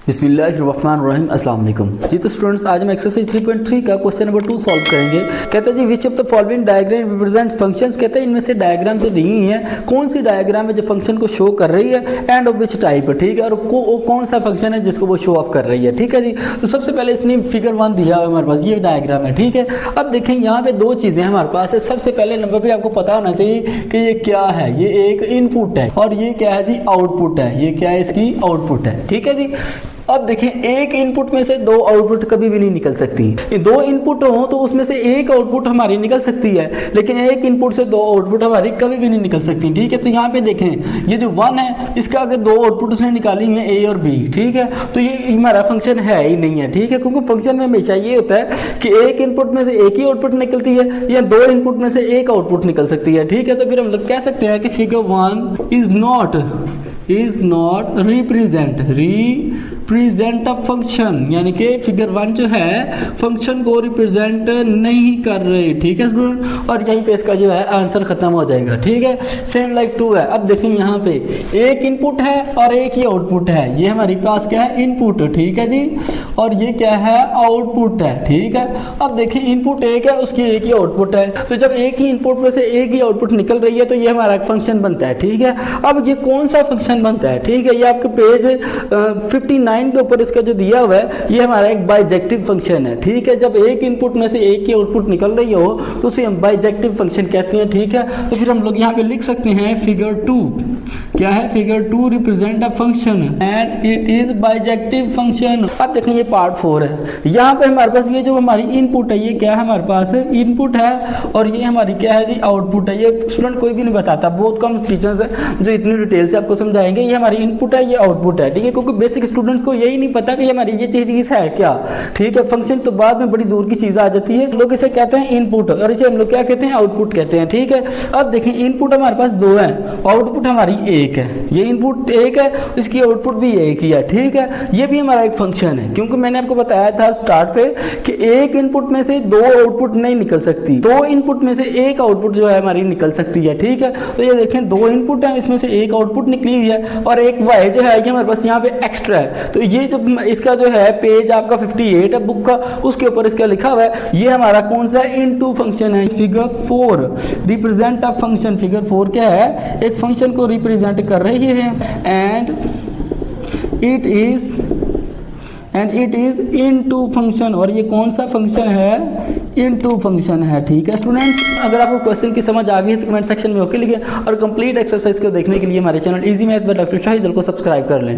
बिस्मिल्लाहिर्रहमानिर्रहीम अस्सलाम वालेकुम जी। तो स्टूडेंट्स आज हम एक्सरसाइज 3.3 का क्वेश्चन नंबर 2 सॉल्व करेंगे। कहते हैं जी which of the following diagram represents functions. कहते हैं इनमें से डायग्राम जो दी हुई हैं कौन सी डायग्राम है जो फंक्शन को शो कर रही है एंड ऑफ विच टाइप, ठीक है, और कौन सा फंक्शन है जिसको वो शो ऑफ कर रही है, ठीक है जी। तो सबसे पहले इसने फिगर 1 दिया है हमारे पास, ये डायग्राम है, ठीक है। अब देखें यहाँ पे दो चीज़ें हमारे पास है। सबसे पहले नंबर पे आपको पता होना चाहिए कि ये क्या है। ये एक इनपुट है और ये क्या है जी, आउटपुट है। ये क्या है, इसकी आउटपुट है, ठीक है जी। अब देखें एक इनपुट में से दो आउटपुट कभी भी नहीं निकल सकती। ये दो इनपुट हो तो उसमें से एक आउटपुट हमारी निकल सकती है, लेकिन एक इनपुट से दो आउटपुट हमारी कभी भी नहीं निकल सकती, ठीक है। तो यहाँ पे देखें ये जो 1 है इसका अगर दो आउटपुट उसने निकाली हुई है ए और बी, ठीक है, तो ये हमारा फंक्शन है ही नहीं है, ठीक है। क्योंकि फंक्शन में हमेशा ये होता है कि एक इनपुट में से एक ही आउटपुट निकलती है या दो इनपुट में से एक आउटपुट निकल सकती है, ठीक है। तो फिर हम लोग कह सकते हैं कि figure 1 is not represent a function, यानी कि फिगर 1 जो है फंक्शन को रिप्रेजेंट नहीं कर रहे, ठीक है स्टूडेंट। और यहीं पे इसका जो है आंसर खत्म हो जाएगा, ठीक है। सेम लाइक 2 है। अब देखें यहाँ पे एक इनपुट है और एक ही आउटपुट है। ये हमारे पास क्या है, इनपुट, ठीक है जी, और ये क्या है, आउटपुट है, ठीक है। अब देखें इनपुट एक है, उसकी एक ही आउटपुट है। तो जब एक ही इनपुट में से एक ही आउटपुट निकल रही है तो ये हमारा फंक्शन बनता है, ठीक है। अब ये कौन सा फंक्शन बनता है, ठीक है। ये आपके पेज 59 के ऊपर इसका जो दिया हुआ है ये हमारा एक बाइजेक्टिव फंक्शन है, ठीक है। जब एक इनपुट में से एक ही आउटपुट निकल रही हो तो उसे हम बाइजेक्टिव फंक्शन कहते हैं, ठीक है। तो फिर हम लोग यहाँ पे लिख सकते हैं फिगर 2 क्या है, figure 2 represent a function and it is bijective function. अब देखें ये पार्ट 4 है। यहाँ पे हमारे पास ये जो हमारी इनपुट है ये क्या है, हमारे पास इनपुट है और ये हमारी क्या है जी, आउटपुट है। ये स्टूडेंट कोई भी नहीं बताता, बहुत कम टीचर्स है जो इतनी डिटेल से आपको समझाएंगे। ये हमारी इनपुट है, ये आउटपुट है, ठीक है। क्योंकि बेसिक स्टूडेंट्स को यही नहीं पता कि हमारी ये चीज है क्या, ठीक है। फंक्शन तो बाद में बड़ी दूर की चीज आ जाती है। लोग इसे कहते हैं इनपुट और इसे हम लोग क्या कहते हैं, आउटपुट कहते हैं, ठीक है। अब देखें इनपुट हमारे पास 2 है, आउटपुट हमारी 1 है। ये इनपुट 1 है, इसकी आउटपुट भी 1 ही है, ठीक है। ये भी हमारा एक फंक्शन है, क्योंकि मैंने आपको बताया था स्टार्ट पे कि एक इनपुट में से दो आउटपुट नहीं निकल सकती, दो इनपुट में से एक आउटपुट जो है हमारी निकल सकती है, ठीक है। तो ये देखें 2 इनपुट है, इसमें से एक आउटपुट निकली हुई है और एक वाई जो है ये हमारे पास यहाँ पे एक्स्ट्रा है। तो ये जो इसका जो है पेज आपका 58 है बुक का, उसके ऊपर इसका लिखा हुआ है ये हमारा कौन सा इनटू फंक्शन है। Figure 4 represent a function. Figure 4 क्या है, एक फंक्शन को रिप्रेजेंट कर रही है and it is into function. और ये कौन सा फंक्शन है, इनटू फंक्शन है, ठीक है स्टूडेंट्स। अगर आपको क्वेश्चन की समझ आ गई है तो कमेंट सेक्शन में ओके लिखिए और कंप्लीट एक्सरसाइज को देखने के लिए हमारे channel easy math by doctor Shahid को सब्सक्राइब कर लें।